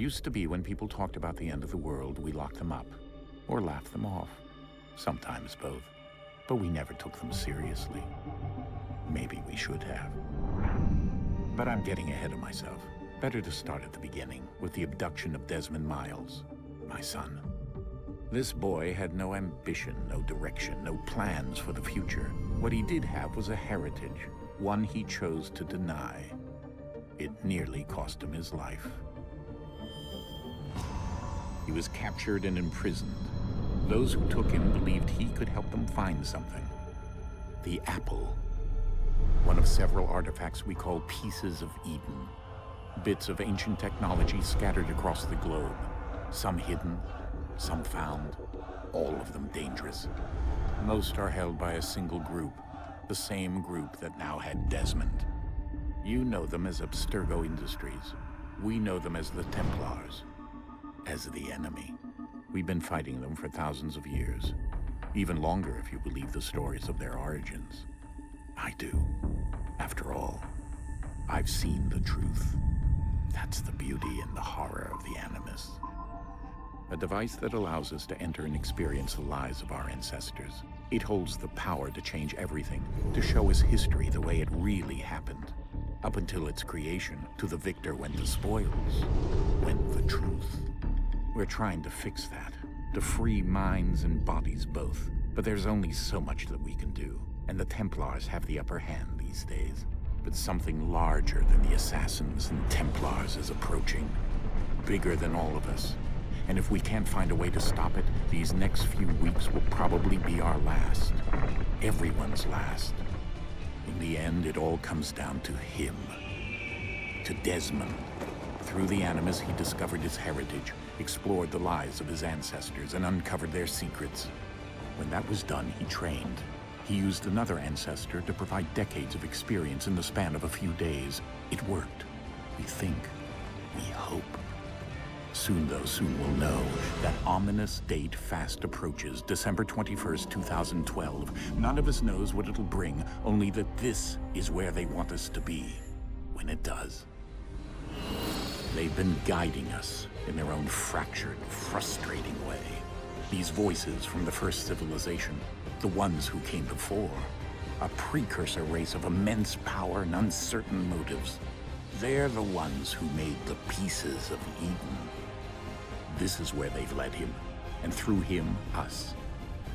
Used to be when people talked about the end of the world, we locked them up, or laughed them off. Sometimes both. But we never took them seriously. Maybe we should have. But I'm getting ahead of myself. Better to start at the beginning, with the abduction of Desmond Miles, my son. This boy had no ambition, no direction, no plans for the future. What he did have was a heritage, one he chose to deny. It nearly cost him his life. He was captured and imprisoned. Those who took him believed he could help them find something. The apple. One of several artifacts we call pieces of Eden. Bits of ancient technology scattered across the globe. Some hidden, some found, all of them dangerous. Most are held by a single group, the same group that now had Desmond. You know them as Abstergo Industries. We know them as the Templars, as the enemy. We've been fighting them for thousands of years, even longer if you believe the stories of their origins. I do. After all, I've seen the truth. That's the beauty and the horror of the Animus. A device that allows us to enter and experience the lives of our ancestors. It holds the power to change everything, to show us history the way it really happened. Up until its creation, to the victor went the spoils, went the truth. We're trying to fix that, to free minds and bodies both. But there's only so much that we can do, and the Templars have the upper hand these days. But something larger than the Assassins and Templars is approaching, bigger than all of us. And if we can't find a way to stop it, these next few weeks will probably be our last. Everyone's last. In the end, it all comes down to him. To Desmond. Through the Animus, he discovered his heritage, explored the lives of his ancestors, and uncovered their secrets. When that was done, he trained. He used another ancestor to provide decades of experience in the span of a few days. It worked. We think. We hope. Soon, though, soon we'll know. That ominous date fast approaches, December 21st, 2012. None of us knows what it'll bring, only that this is where they want us to be, when it does. They've been guiding us in their own fractured, frustrating way. These voices from the first civilization, the ones who came before, a precursor race of immense power and uncertain motives. They're the ones who made the pieces of Eden. This is where they've led him, and through him, us.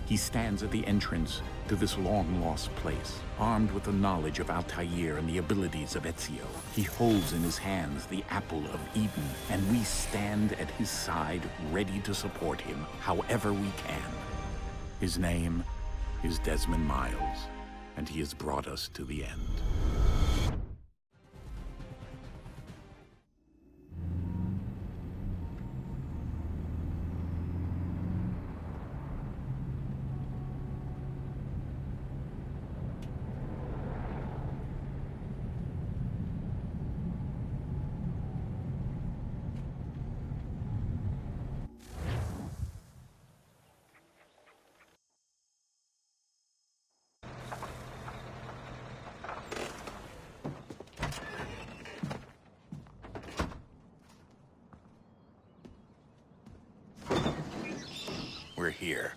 He stands at the entrance to this long-lost place, armed with the knowledge of Altair and the abilities of Ezio. He holds in his hands the apple of Eden, and we stand at his side, ready to support him however we can. His name is Desmond Miles, and he has brought us to the end. We're here.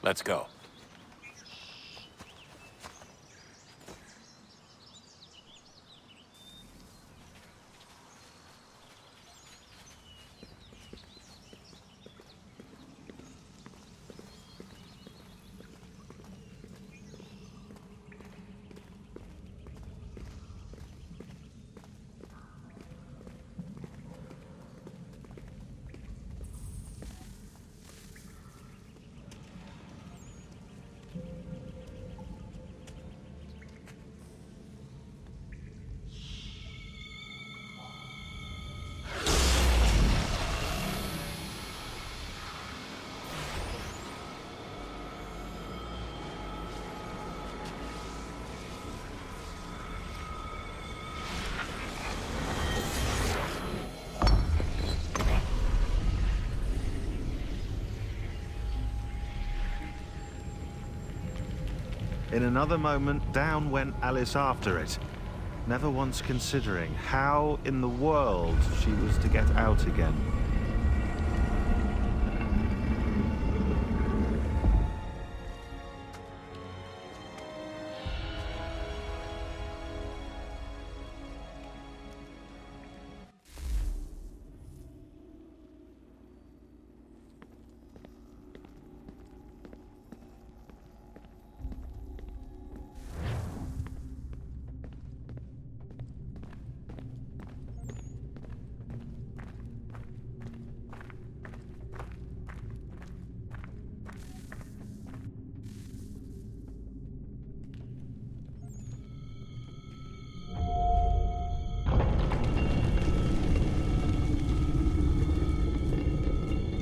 Let's go. In another moment, down went Alice after it, never once considering how in the world she was to get out again.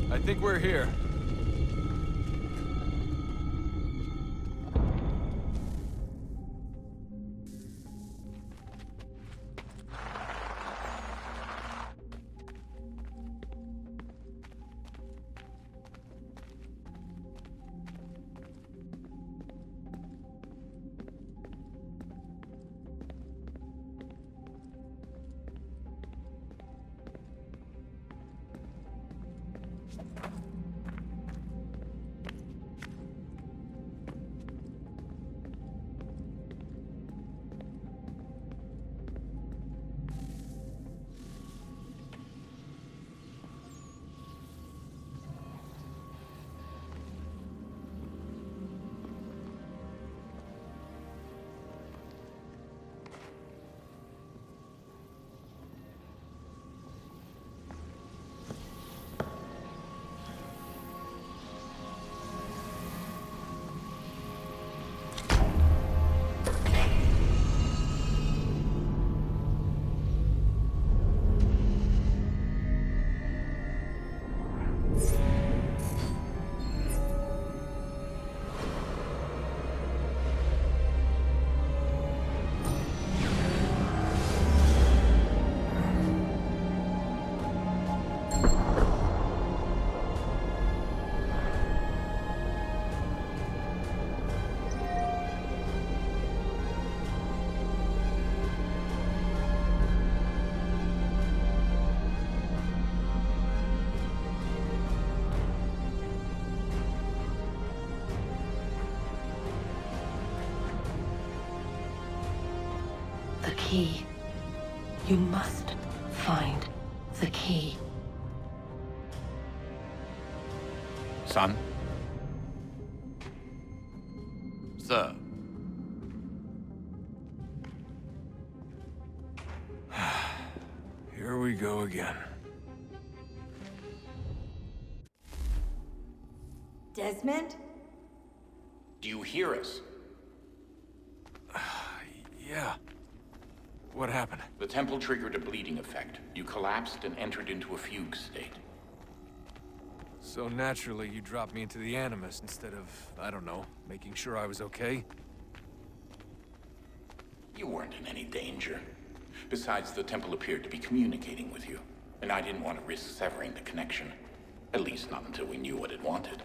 I think we're here. The key. You must find the key. Son? Sir. Here we go again. Desmond? Do you hear us? Yeah. What happened? The temple triggered a bleeding effect. You collapsed and entered into a fugue state. So naturally, you dropped me into the Animus instead of, I don't know, making sure I was okay? You weren't in any danger. Besides, the temple appeared to be communicating with you, and I didn't want to risk severing the connection. At least not until we knew what it wanted.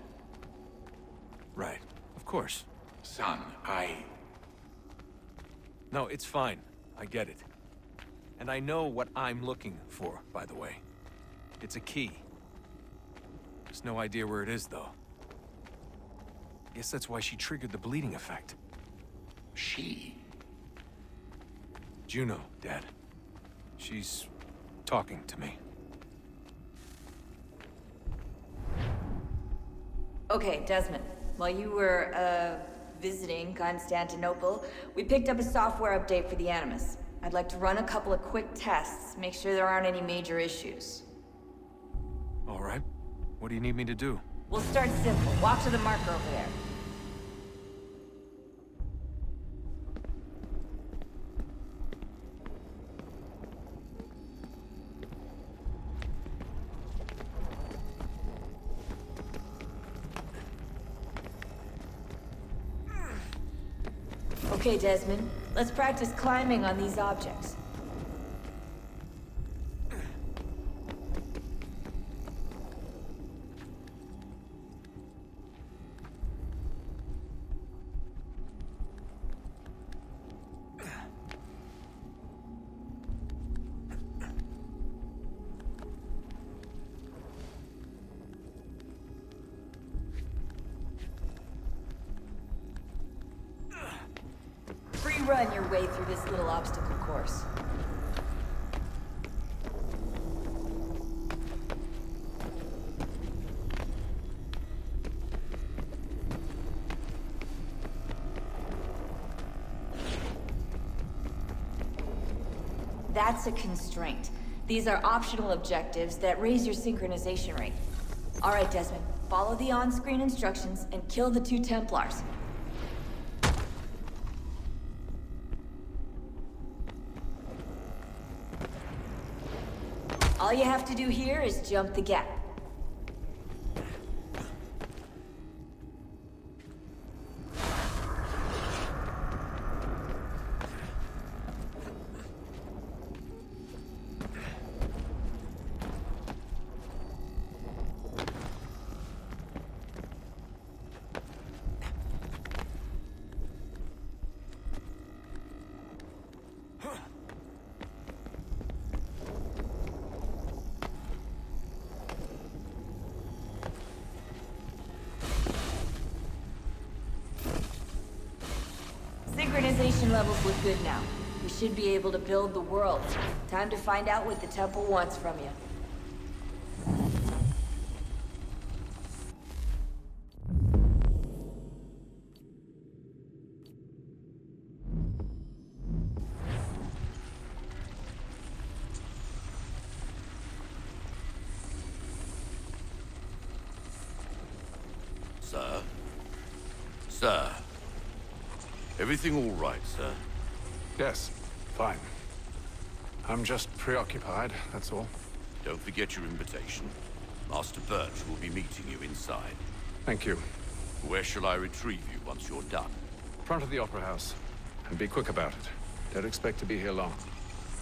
Right. Of course. Son, No, it's fine. I get it. And I know what I'm looking for, by the way. It's a key. Just no idea where it is, though. Guess that's why she triggered the bleeding effect. She? Juno, Dad. She's talking to me. Okay, Desmond. While you were, visiting Constantinople, we picked up a software update for the Animus. I'd like to run a couple of quick tests, make sure there aren't any major issues. All right. What do you need me to do? We'll start simple. Walk to the marker over there. Okay, Desmond. Let's practice climbing on these objects. run your way through this little obstacle course. That's a constraint. These are optional objectives that raise your synchronization rate. All right, Desmond. Follow the on-screen instructions and kill the 2 Templars. All you have to do here is jump the gap. Synchronization levels look good now. We should be able to build the world. Time to find out what the temple wants from you. Sir? Sir? Everything all right, sir? Yes, fine. I'm just preoccupied, that's all. Don't forget your invitation. Master Birch will be meeting you inside. Thank you. Where shall I retrieve you once you're done? Front of the Opera House. And be quick about it. Don't expect to be here long.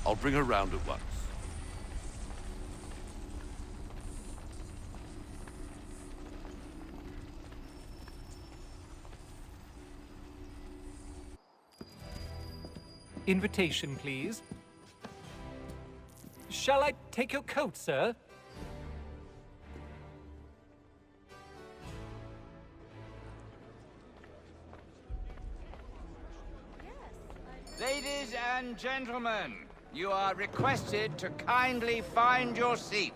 I'll bring her round at once. Invitation, please. Shall I take your coat, sir? Ladies and gentlemen, you are requested to kindly find your seats.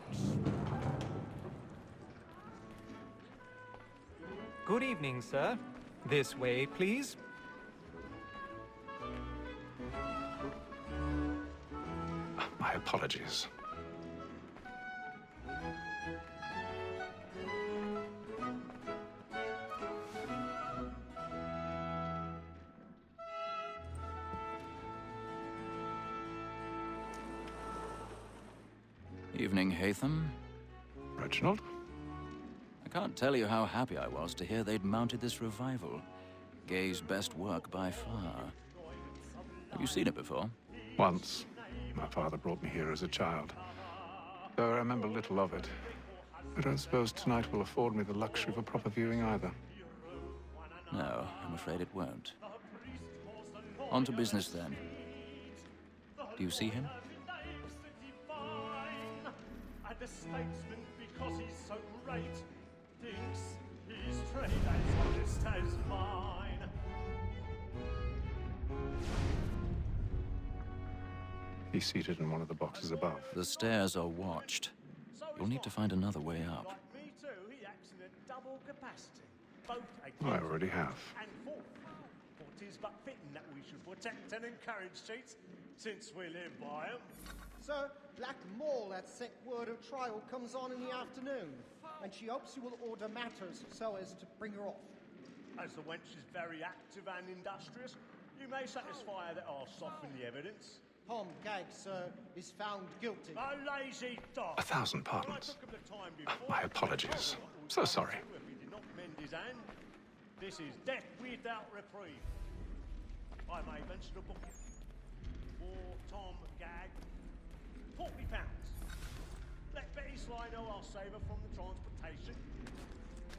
Good evening, sir. This way, please. My apologies. Evening, Hatham. Reginald? I can't tell you how happy I was to hear they'd mounted this revival. Gay's best work by far. Have you seen it before? Once. My father brought me here as a child. Though I remember little of it. I don't suppose tonight will afford me the luxury of a proper viewing either. No, I'm afraid it won't. On to business then. Do you see him? And the statesman, because he's so great, thinks his trade as honest as mine. He's seated in one of the boxes above. The stairs are watched. You'll need to find another way up. Like me too, he acts in a double capacity. Both I already have. and forth. For 'tis but fitting that we should protect and encourage cheats, since we live by 'em. Sir, Black Mall at sick word of trial comes on in the afternoon, and she hopes you will order matters so as to bring her off. As the wench is very active and industrious, you may satisfy her that I'll soften the evidence. Tom Gag, sir, is found guilty. A lazy dog! 1,000 When I pardons. took him the time before, My apologies. So sorry. if he did not mend his hand, this is death without reprieve. I may venture to book it. For Tom Gag, £40. Let Betty Sly know I'll save her from the transportation.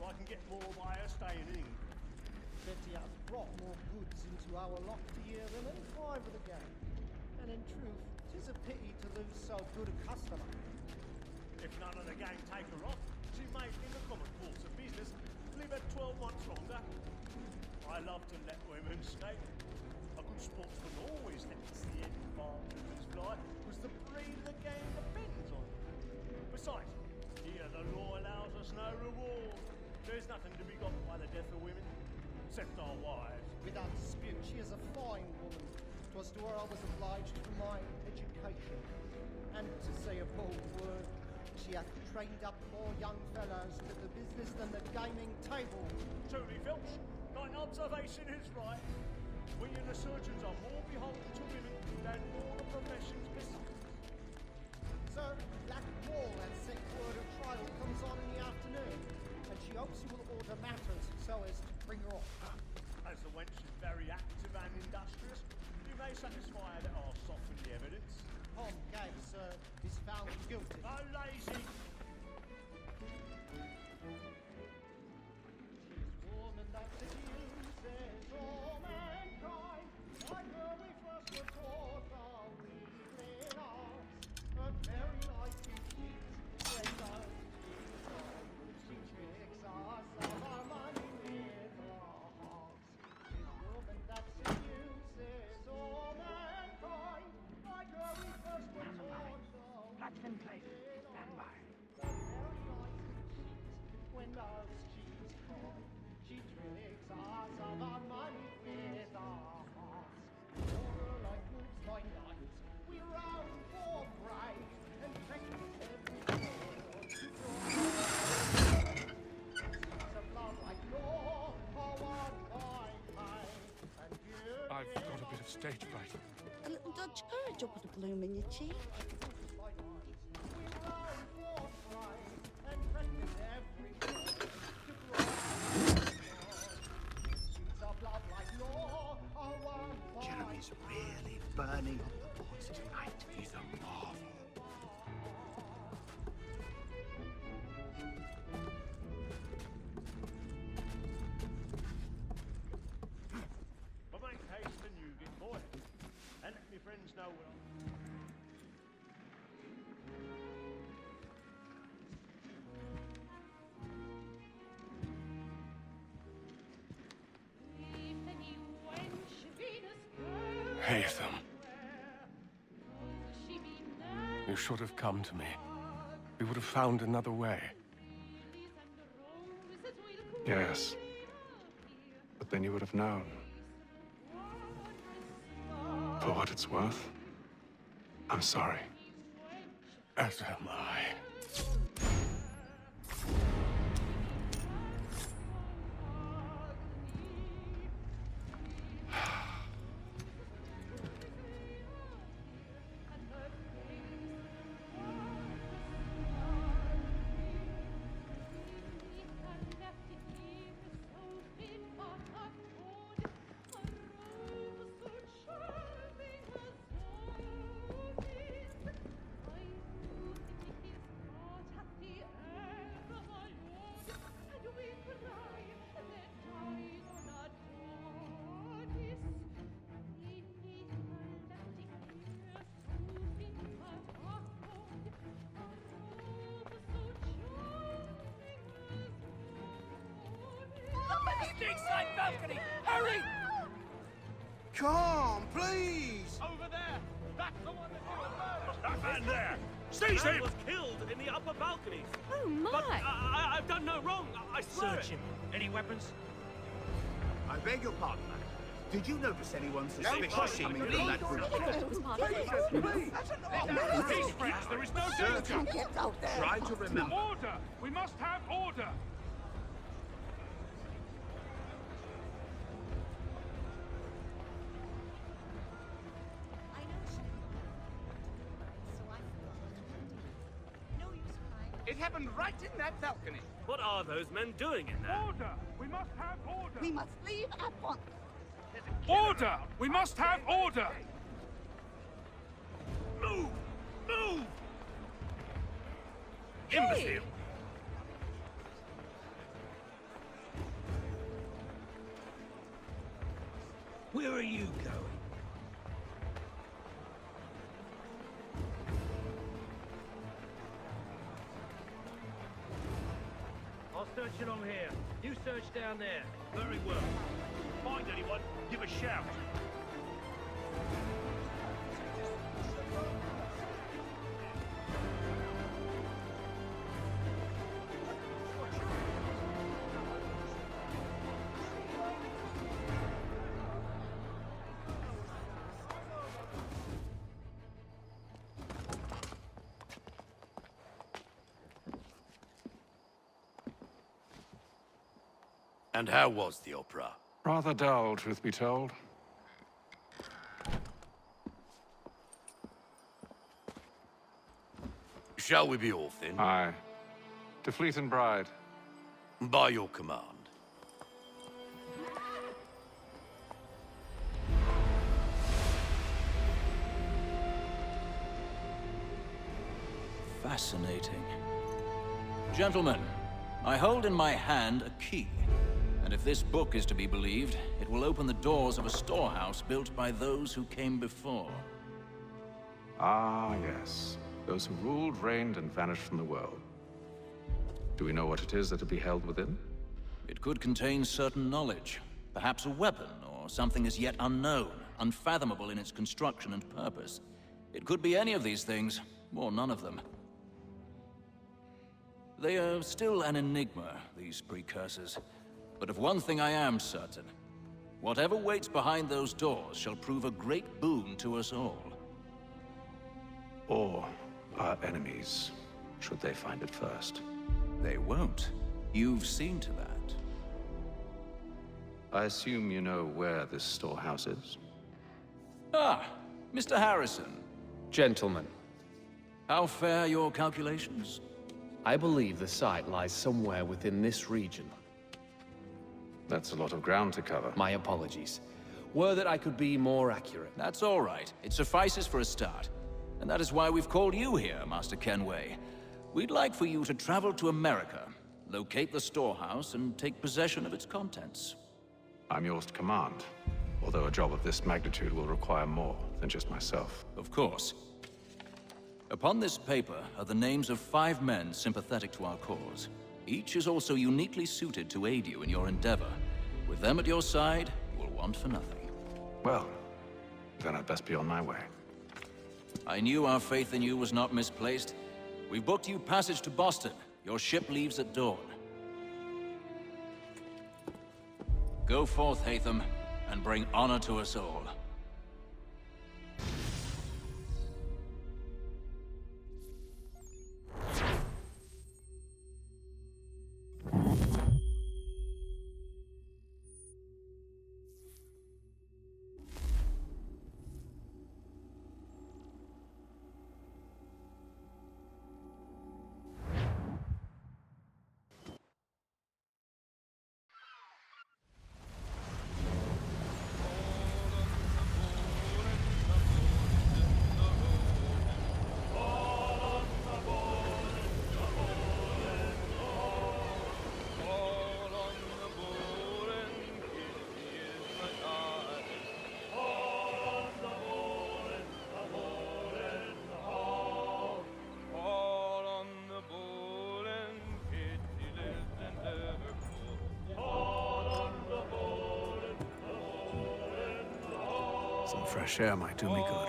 Or I can get more by her staying in England. Betty has brought more goods into our lot here than any five of the gang. And in truth, 'tis a pity to lose so good a customer. If none of the gang take her off, she may, in the common course of business, live her 12 months longer. I love to let women escape. A Some sportsmen always let us see any advantages fly, because the breed of the game depends on it. Besides, here the law allows us no reward. There's nothing to be got by the death of women, except our wives. Without dispute, she is a fine woman. 'Twas to her I was obliged for my education. And to say a bold word, she hath trained up more young fellows to the business than the gaming table. Truly, Filch, thine observation is right. We and the surgeons are more beholden to women than all the profession's business. Sir, Black Wall has sent word a trial comes on in the afternoon, and she hopes you will order matters so as to bring her off. As the wench is very active and industrious, you may satisfy her that I'll soften the evidence. Tom Gay, sir, is found guilty. Oh, lazy! Woman that seduces all mankind, like her we first were taught our weakling arts, but very nice indeed, when those she tricks us of our money with our hearts. This woman that seduces all mankind, like her we first were taught our Platinum plate. Stand by. but very nice indeed, when those cheats come. She tricks us of our money with our hearts. Your life moves by night. We round for bright and practice every day to draw. Streets of love like law are one by time. And you I've got a bit of stage fright. A little Dutch courage will put a bloom in your cheek. by night. We round for bright and practice every day to draw. Streets of love like law are one by Jeremy's really burning on the boards tonight. He's a marvel. But make haste and you get boy, and let me friends know where Haytham. You should have come to me. We would have found another way. Yes. But then you would have known. For what it's worth, I'm sorry. As am I. Inside balcony! Hurry! Come, please! Over there! That's the one that you that man there! Seize him! was killed in the upper balconies. Oh, my! But I've done no wrong. I swear Search him. Any weapons? I beg your pardon, madam. Did you notice anyone suspicious coming from that room? It was part of it. Peace, friends, there is no danger! Get out there! Try to remember. Order! We must have order! It happened right in that balcony. What are those men doing in there? Order! We must have order! We must leave at once. Order! We must have order! Move! Move! Hey! Imbecile! Where are you going? I'll search along here. You search down there. Very well. Find anyone, give a shout. And how was the opera? Rather dull, truth be told. Shall we be off then? Aye. To Fleet and Bride. By your command. Fascinating. Gentlemen, I hold in my hand a key. And if this book is to be believed, it will open the doors of a storehouse built by those who came before. Ah, yes. Those who ruled, reigned, and vanished from the world. Do we know what it is that will be held within? It could contain certain knowledge. Perhaps a weapon, or something as yet unknown, unfathomable in its construction and purpose. It could be any of these things, or none of them. They are still an enigma, these precursors. But of one thing I am certain. Whatever waits behind those doors shall prove a great boon to us all. Or our enemies, should they find it first. They won't. You've seen to that. I assume you know where this storehouse is? Ah, Mr. Harrison. Gentlemen, How fare your calculations? I believe the site lies somewhere within this region. That's a lot of ground to cover. My apologies. Were that I could be more accurate. That's all right. It suffices for a start. And that is why we've called you here, Master Kenway. We'd like for you to travel to America, locate the storehouse, and take possession of its contents. I'm yours to command, although a job of this magnitude will require more than just myself. Of course. Upon this paper are the names of 5 men sympathetic to our cause. Each is also uniquely suited to aid you in your endeavor. With them at your side, you will want for nothing. Well, then I'd best be on my way. I knew our faith in you was not misplaced. We've booked you passage to Boston. Your ship leaves at dawn. Go forth, Hatham, and bring honor to us all. Some fresh air might do me good.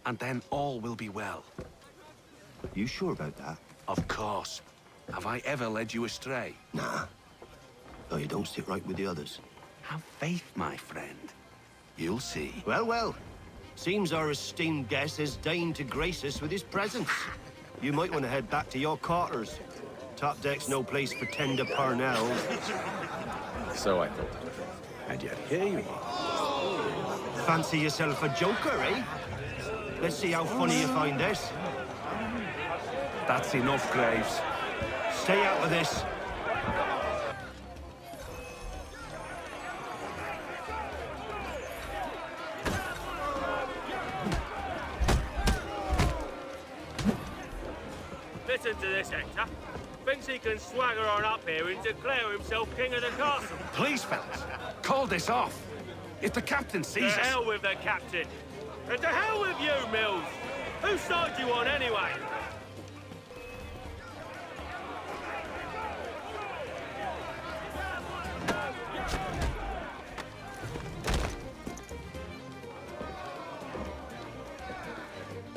and then all will be well. You sure about that? Of course. Have I ever led you astray? Nah. Though you don't sit right with the others. Have faith, my friend. You'll see. Well, well. Seems our esteemed guest has deigned to grace us with his presence. You might want to head back to your quarters. Top deck's no place for tender Parnells. So I thought. And yet here you are. Fancy yourself a joker, eh? Let's see how funny you find this. That's enough, Graves. Stay out of this. Listen to this, Hector. Thinks he can swagger on up here and declare himself king of the castle. Please, fellas, call this off. If the captain sees To us... hell with the captain. And to hell with you, Mills. Whose side you on, anyway?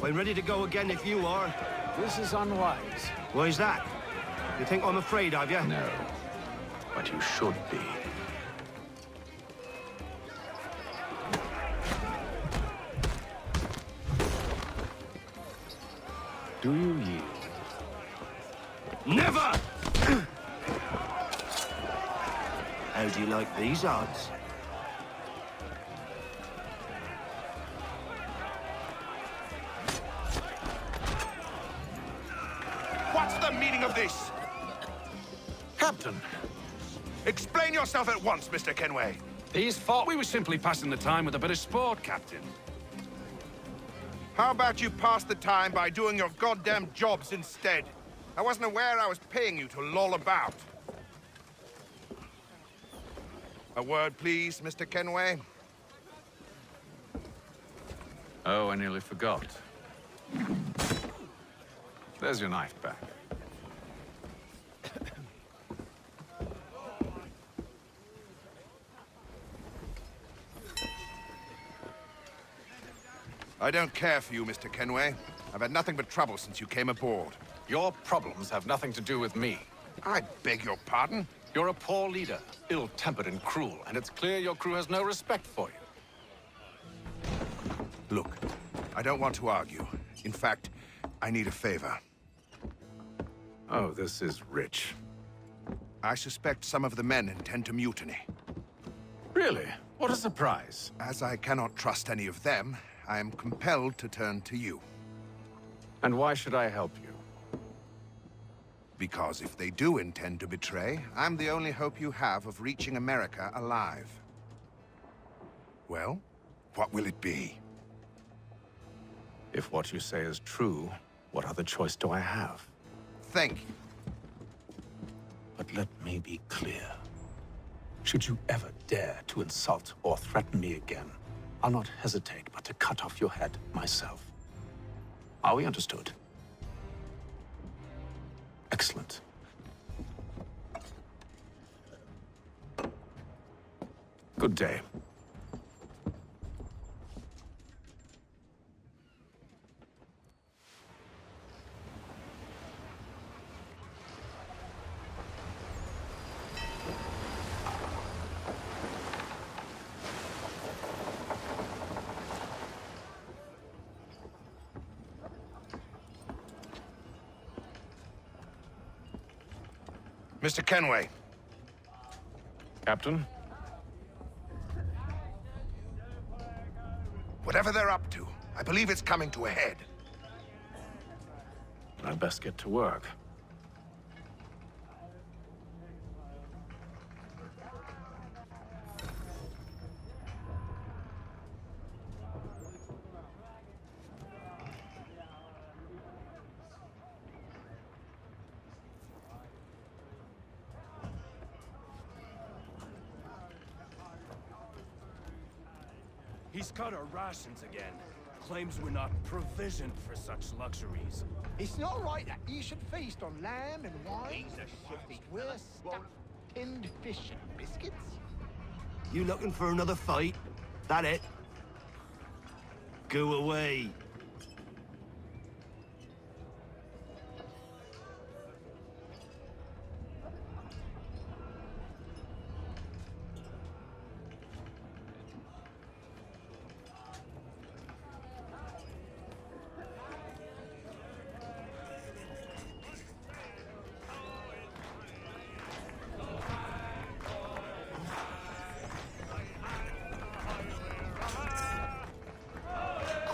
I'm ready to go again if you are. This is unwise. Why's that? You think I'm afraid of you? No, but you should be. Do you yield? Never! How do you like these odds? What's the meaning of this? Captain, Explain yourself at once, Mr. Kenway. these thought we were simply passing the time with a bit of sport, Captain. How about you pass the time by doing your goddamn jobs instead? I wasn't aware I was paying you to loll about. A word, please, Mr. Kenway. Oh, I nearly forgot. There's your knife back. I don't care for you, Mr. Kenway. I've had nothing but trouble since you came aboard. Your problems have nothing to do with me. I beg your pardon? You're a poor leader, ill-tempered and cruel, and it's clear your crew has no respect for you. Look, I don't want to argue. In fact, I need a favor. Oh, this is rich. I suspect some of the men intend to mutiny. Really? What a surprise. As I cannot trust any of them, I am compelled to turn to you. And why should I help you? Because if they do intend to betray, I'm the only hope you have of reaching America alive. Well, what will it be? If what you say is true, what other choice do I have? Thank you. But let me be clear. Should you ever dare to insult or threaten me again, I'll not hesitate but to cut off your head myself. Are we understood? Excellent. Good day. Mr. Kenway. Captain? Whatever they're up to, I believe it's coming to a head. I'd best get to work. He's cut our rations again. Claims we're not provisioned for such luxuries. It's not right that you should feast on lamb and wine. We're stuffed tinned fish and biscuits. You looking for another fight? That it? Go away.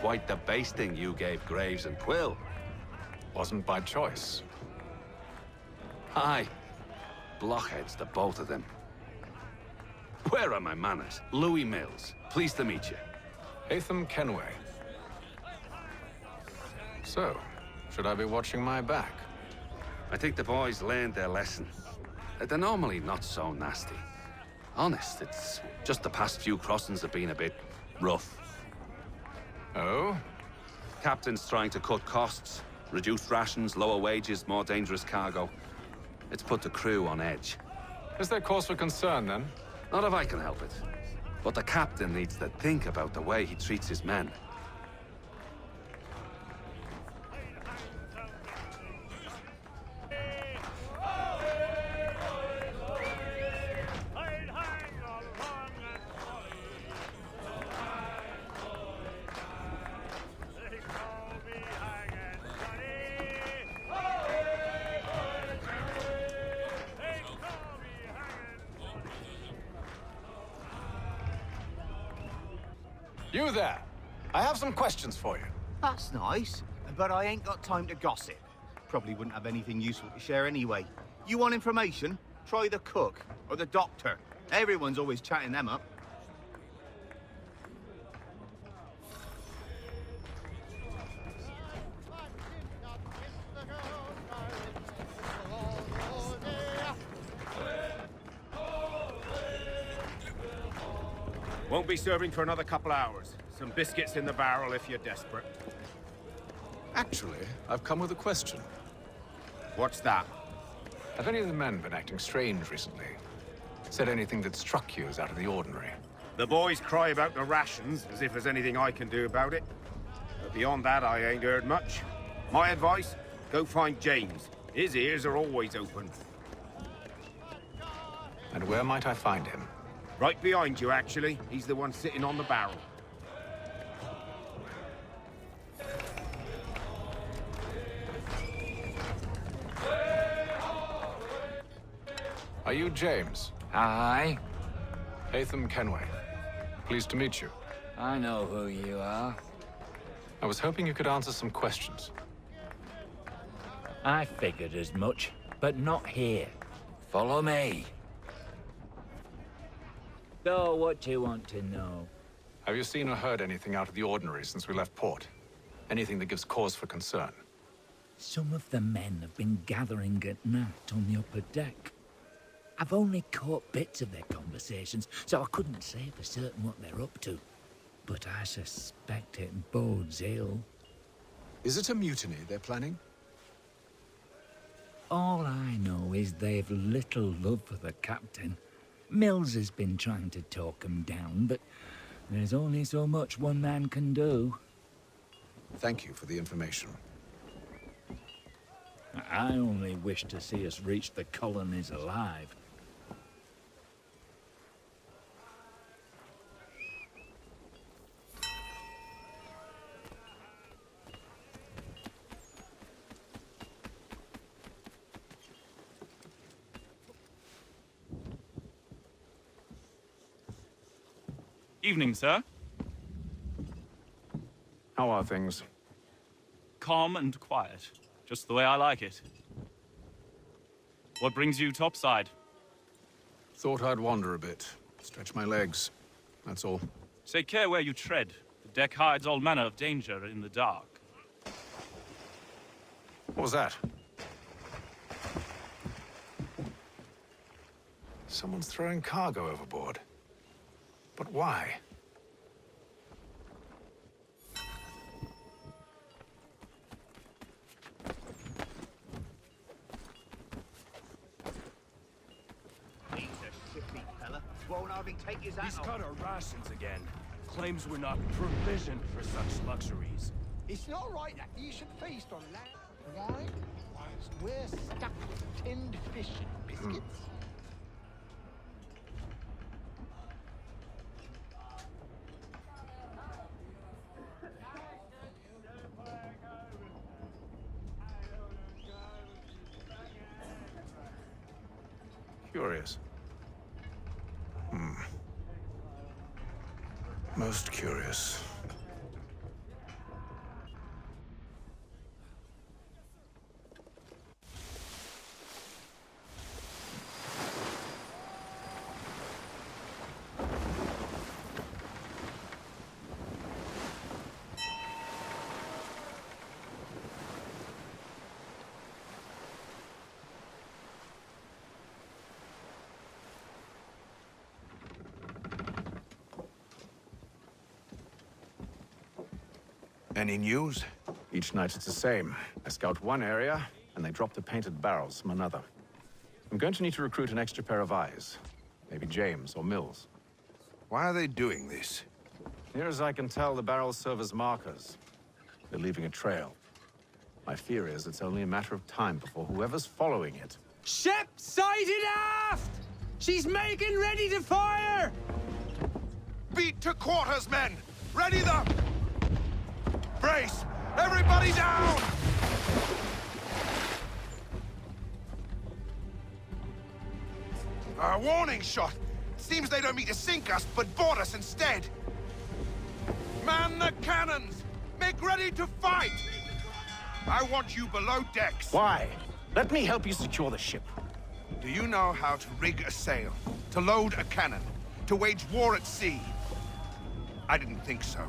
quite the basting you gave Graves and Quill. Wasn't by choice. Aye. Blockheads, the both of them. Where are my manners? Louis Mills. Pleased to meet you. Hatham Kenway. So, should I be watching my back? I think the boys learned their lesson. They're normally not so nasty. Honest, it's just the past few crossings have been a bit rough. Oh? Captain's trying to cut costs. Reduced rations, lower wages, more dangerous cargo. It's put the crew on edge. Is there cause for concern, then? Not if I can help it. But the captain needs to think about the way he treats his men. You there! I have some questions for you. That's nice, but I ain't got time to gossip. Probably wouldn't have anything useful to share anyway. You want information? Try the cook or the doctor. Everyone's always chatting them up. Won't be serving for another couple hours. Some biscuits in the barrel if you're desperate. Actually, I've come with a question. What's that? Have any of the men been acting strange recently? Said anything that struck you as out of the ordinary? The boys cry about the rations, as if there's anything I can do about it. But beyond that, I ain't heard much. My advice? Go find James. His ears are always open. And where might I find him? Right behind you, actually. He's the one sitting on the barrel. Are you James? Aye. Hatham Kenway. Pleased to meet you. I know who you are. I was hoping you could answer some questions. I figured as much, but not here. Follow me. So, what do you want to know? Have you seen or heard anything out of the ordinary since we left port? Anything that gives cause for concern? Some of the men have been gathering at night on the upper deck. I've only caught bits of their conversations, so I couldn't say for certain what they're up to. But I suspect it bodes ill. Is it a mutiny they're planning? All I know is they've little love for the captain. Mills has been trying to talk him down, but there's only so much one man can do. Thank you for the information. I only wish to see us reach the colonies alive. Evening, sir. How are things? Calm and quiet. Just the way I like it. What brings you topside? Thought I'd wander a bit. Stretch my legs. That's all. Take care where you tread. The deck hides all manner of danger in the dark. What was that? Someone's throwing cargo overboard. But why? He's a shifty fella. Won't hardly take his hat He's off. cut our rations again. Claims we're not provisioned for such luxuries. It's not right that you should feast on that. Why? Whilst we're stuck with tinned fish and biscuits. Curious. Most curious. Any news? Each night it's the same. I scout one area, and they drop the painted barrels from another. I'm going to need to recruit an extra pair of eyes. Maybe James or Mills. Why are they doing this? Near as I can tell, the barrels serve as markers. They're leaving a trail. My fear is it's only a matter of time before whoever's following it... Ship sighted aft! She's making ready to fire! Beat to quarters, men! Ready the... Brace! Everybody down! A warning shot! Seems they don't mean to sink us, but board us instead! Man the cannons! Make ready to fight! I want you below decks. Why? Let me help you secure the ship. Do you know how to rig a sail? To load a cannon? To wage war at sea? I didn't think so.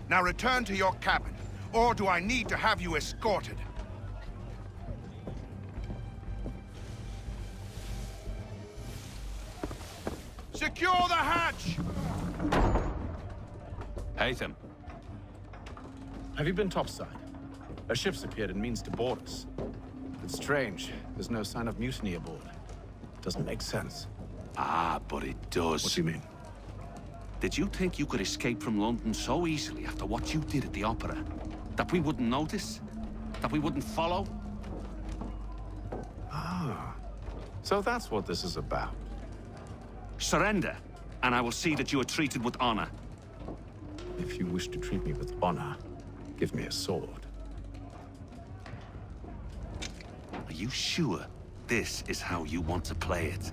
Now return to your cabin, or do I need to have you escorted? Secure the hatch! Haytham. Have you been topside? A ship's appeared and means to board us. It's strange. There's no sign of mutiny aboard. Doesn't make sense. Ah, but it does. What do you mean? Did you think you could escape from London so easily after what you did at the Opera? That we wouldn't notice? That we wouldn't follow? Ah. So that's what this is about. Surrender, and I will see that you are treated with honor. If you wish to treat me with honor, give me a sword. Are you sure this is how you want to play it?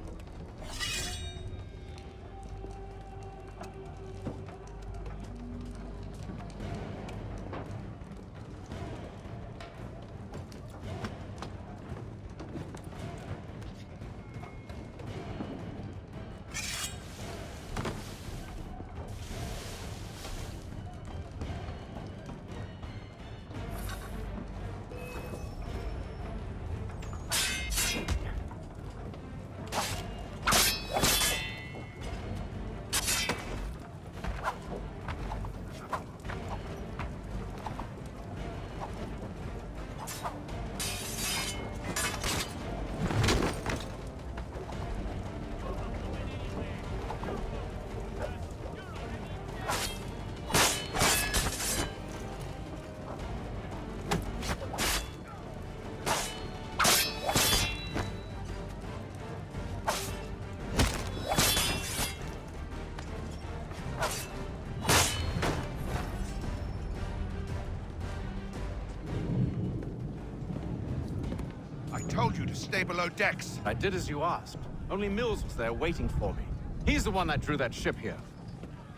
Told you to stay below decks. I did as you asked. Only Mills was there waiting for me. He's the one that drew that ship here.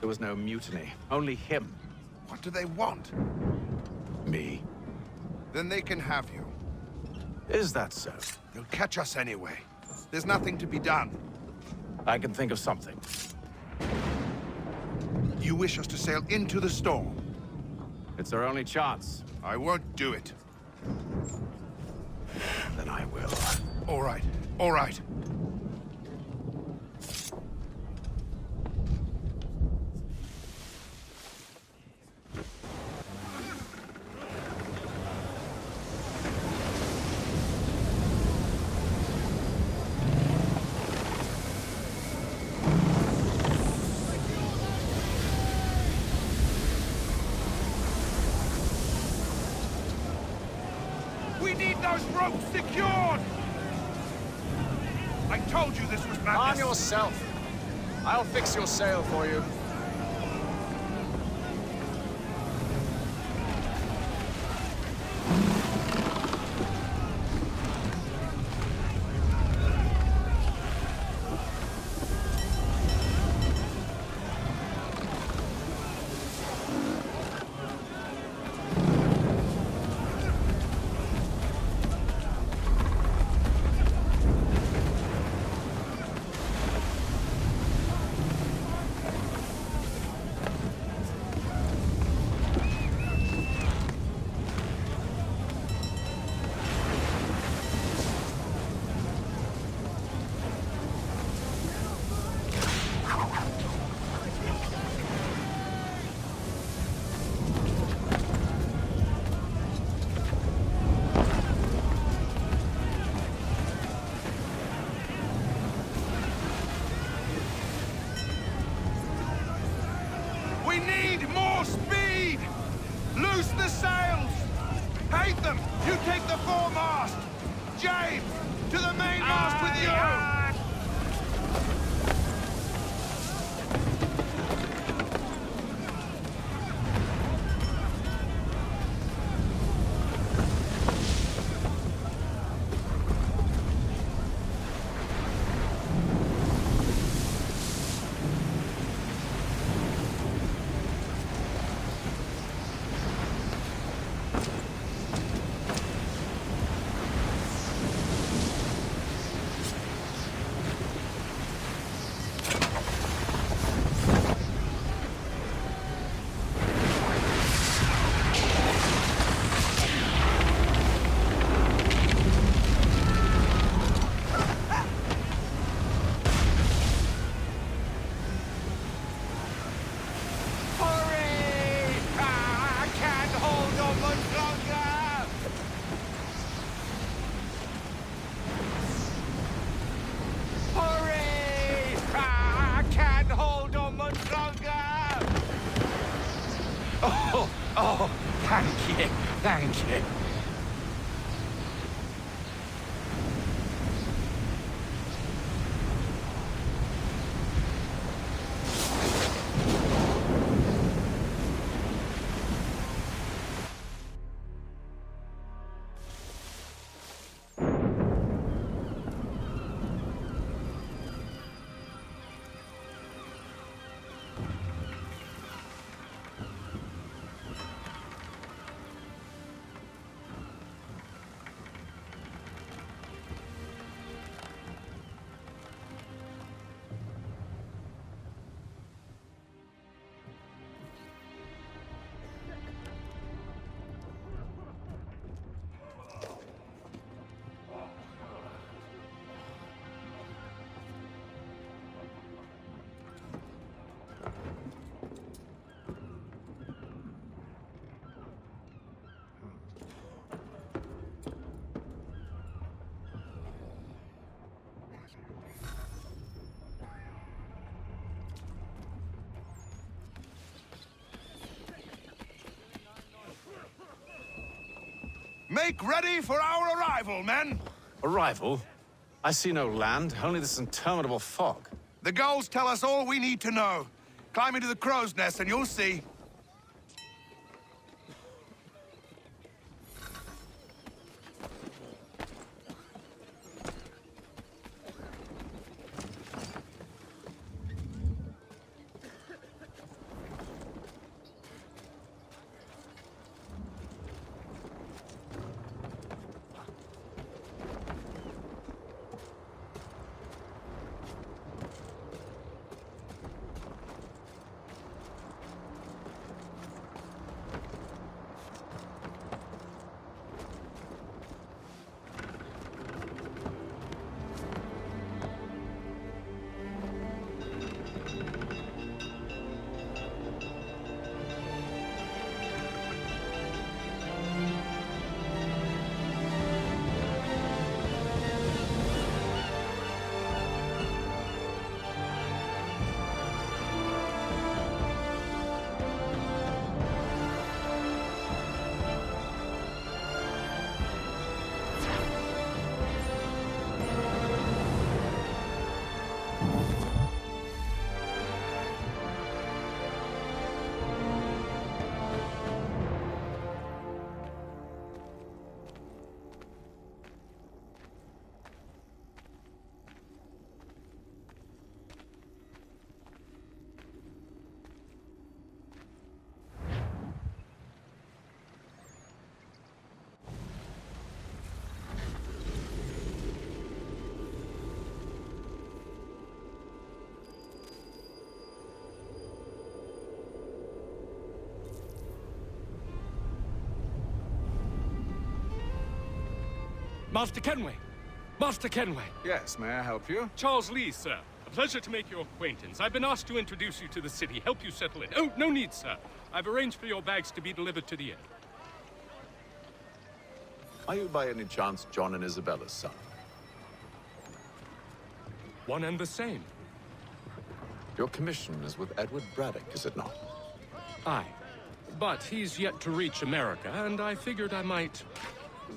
There was no mutiny, only him. What do they want? Me. Then they can have you. Is that so? They'll catch us anyway. There's nothing to be done. I can think of something. You wish us to sail into the storm? It's our only chance. I won't do it. Then I will. All right. All right. We need those ropes secured! I told you this was madness. Arm yourself. I'll fix your sail for you. We need more speed! Loose the sails! Hate them! You take the foremast! James, to the mainmast with you! Oh, thank you, thank you. Make ready for our arrival, men! Arrival? I see no land, only this interminable fog. The gulls tell us all we need to know. Climb into the crow's nest and you'll see. Master Kenway! Master Kenway! Yes, may I help you? Charles Lee, sir. A pleasure to make your acquaintance. I've been asked to introduce you to the city, help you settle in. Oh, no need, sir. I've arranged for your bags to be delivered to the inn. Are you by any chance John and Isabella's son? One and the same. Your commission is with Edward Braddock, is it not? Aye. But he's yet to reach America, and I figured I might...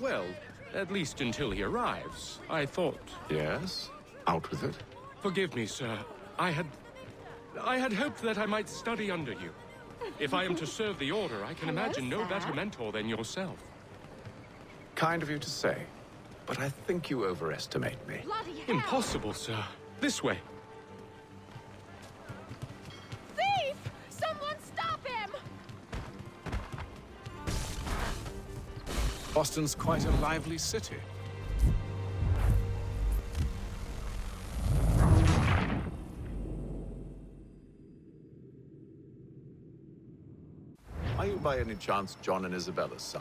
Well, at least until he arrives. I thought... Yes? Out with it. Forgive me, sir. I had hoped that I might study under you. If I am to serve the Order, I can imagine no better mentor than yourself. Kind of you to say, but I think you overestimate me. Impossible, sir. This way. Thief! Someone stop him! Boston's quite a lively city. Are you by any chance John and Isabella's son?